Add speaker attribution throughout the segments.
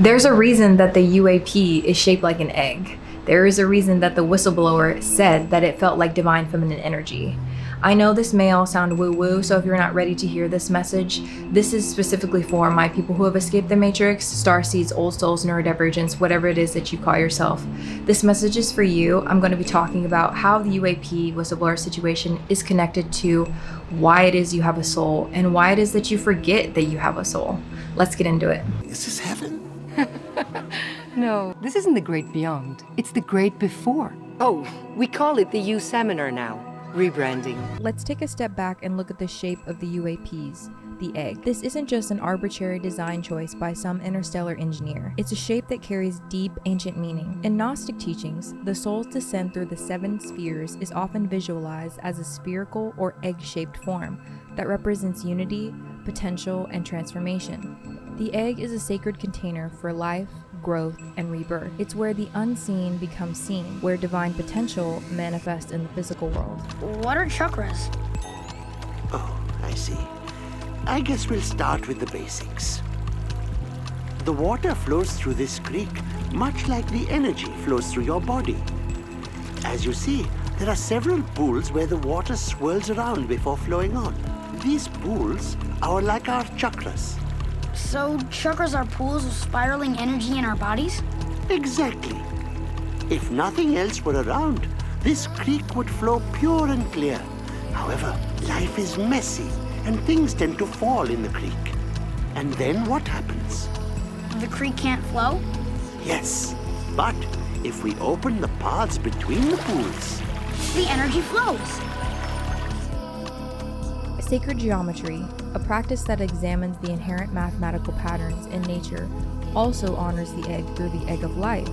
Speaker 1: There's a reason that the UAP is shaped like an egg. There is a reason that the whistleblower said that it felt like divine feminine energy. I know this may all sound woo-woo, so if you're not ready to hear this message, this is specifically for my people who have escaped the matrix, starseeds, old souls, neurodivergents, whatever it is that you call yourself. This message is for you. I'm going to be talking about how the UAP whistleblower situation is connected to why it is you have a soul and why it is that you forget that you have a soul. Let's get into it.
Speaker 2: Is this heaven?
Speaker 3: No, this isn't the great beyond. It's the great before.
Speaker 4: Oh, we call it the U Seminar now. Rebranding.
Speaker 1: Let's take a step back and look at the shape of the UAPs, the egg. This isn't just an arbitrary design choice by some interstellar engineer. It's a shape that carries deep ancient meaning. In Gnostic teachings, the soul's descent through the 7 spheres is often visualized as a spherical or egg-shaped form that represents unity, potential, and transformation. The egg is a sacred container for life, growth, and rebirth. It's where the unseen becomes seen, where divine potential manifests in the physical world.
Speaker 5: What are chakras?
Speaker 2: Oh, I see. I guess we'll start with the basics. The water flows through this creek, much like the energy flows through your body. As you see, there are several pools where the water swirls around before flowing on. These pools are like our chakras.
Speaker 5: So chakras are pools of spiraling energy in our bodies?
Speaker 2: Exactly. If nothing else were around, this creek would flow pure and clear. However, life is messy and things tend to fall in the creek. And then what happens?
Speaker 5: The creek can't flow?
Speaker 2: Yes, but if we open the paths between the pools,
Speaker 5: The energy flows.
Speaker 1: Sacred geometry, a practice that examines the inherent mathematical patterns in nature, also honors the egg through the egg of life.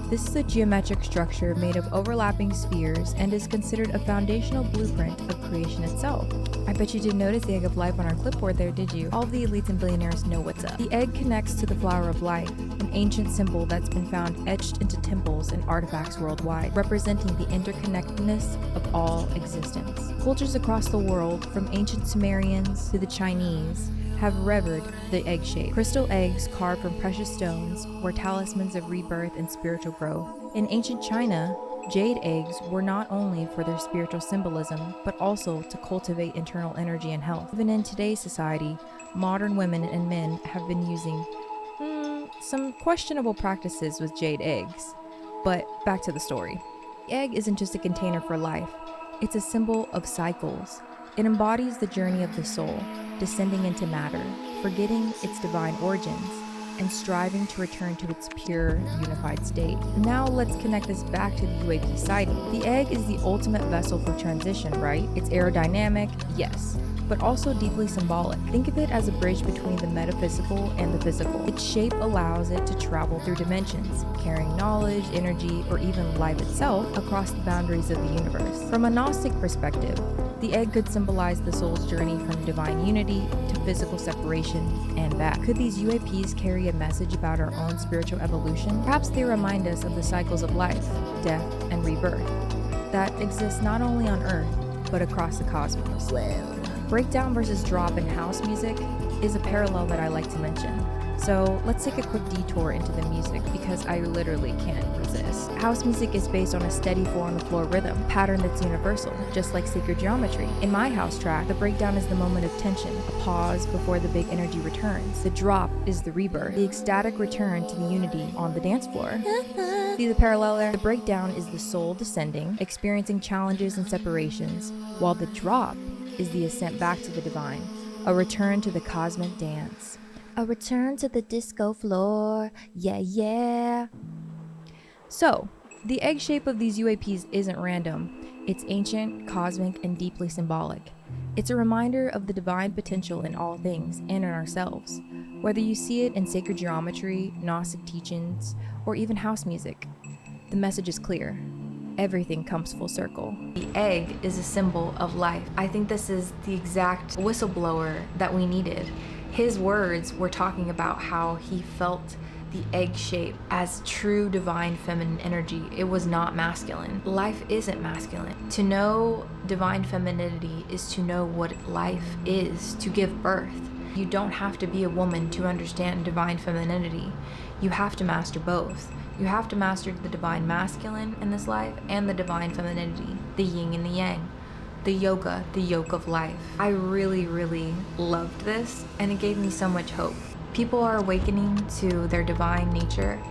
Speaker 1: This is a geometric structure made of overlapping spheres and is considered a foundational blueprint of creation itself. I bet you didn't notice the egg of life on our clipboard there, did you? All of the elites and billionaires know what's up. The egg connects to the flower of life, an ancient symbol that's been found etched into temples and artifacts worldwide, representing the interconnectedness of all existence. Cultures across the world, from ancient Sumerians to the Chinese, have revered the egg shape. Crystal eggs carved from precious stones were talismans of rebirth and spiritual growth. In ancient China, jade eggs were not only for their spiritual symbolism, but also to cultivate internal energy and health. Even in today's society, modern women and men have been using some questionable practices with jade eggs. But back to the story. The egg isn't just a container for life, it's a symbol of cycles. It embodies the journey of the soul, descending into matter, forgetting its divine origins, and striving to return to its pure, unified state. Now let's connect this back to the UAP sighting. The egg is the ultimate vessel for transition, right? It's aerodynamic, yes, but also deeply symbolic. Think of it as a bridge between the metaphysical and the physical. Its shape allows it to travel through dimensions, carrying knowledge, energy, or even life itself across the boundaries of the universe. From a Gnostic perspective, the egg could symbolize the soul's journey from divine unity to physical separation and back. Could these UAPs carry a message about our own spiritual evolution? Perhaps they remind us of the cycles of life, death, and rebirth that exist not only on Earth, but across the cosmos. Breakdown versus drop in house music is a parallel that I like to mention. So let's take a quick detour into the music because I literally can't resist. House music is based on a steady 4-on-the-floor rhythm, pattern that's universal, just like sacred geometry. In my house track, the breakdown is the moment of tension, a pause before the big energy returns. The drop is the rebirth, the ecstatic return to the unity on the dance floor. See the parallel there? The breakdown is the soul descending, experiencing challenges and separations, while the drop is the ascent back to the divine, a return to the cosmic dance. A return to the disco floor, yeah, yeah. So, the egg shape of these UAPs isn't random. It's ancient, cosmic, and deeply symbolic. It's a reminder of the divine potential in all things and in ourselves. Whether you see it in sacred geometry, Gnostic teachings, or even house music, the message is clear. Everything comes full circle. The egg is a symbol of life. I think this is the exact whistleblower that we needed. His words were talking about how he felt the egg shape as true divine feminine energy. It was not masculine. Life isn't masculine. To know divine femininity is to know what life is, to give birth. You don't have to be a woman to understand divine femininity. You have to master both. You have to master the divine masculine in this life and the divine femininity, the yin and the yang, the yoga, the yoke of life. I really, really loved this, and it gave me so much hope. People are awakening to their divine nature,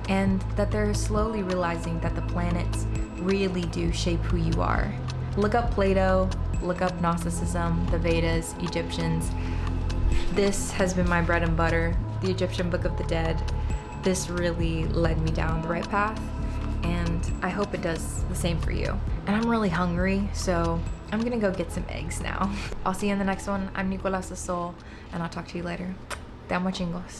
Speaker 1: and that they're slowly realizing that the planets really do shape who you are. Look up Plato, look up Gnosticism, the Vedas, Egyptians. This has been my bread and butter, the Egyptian Book of the Dead. This really led me down the right path, and I hope it does the same for you. And I'm really hungry, so I'm gonna go get some eggs now. I'll see you in the next one. I'm Nicolas the Soul, and I'll talk to you later. Te amo chingos.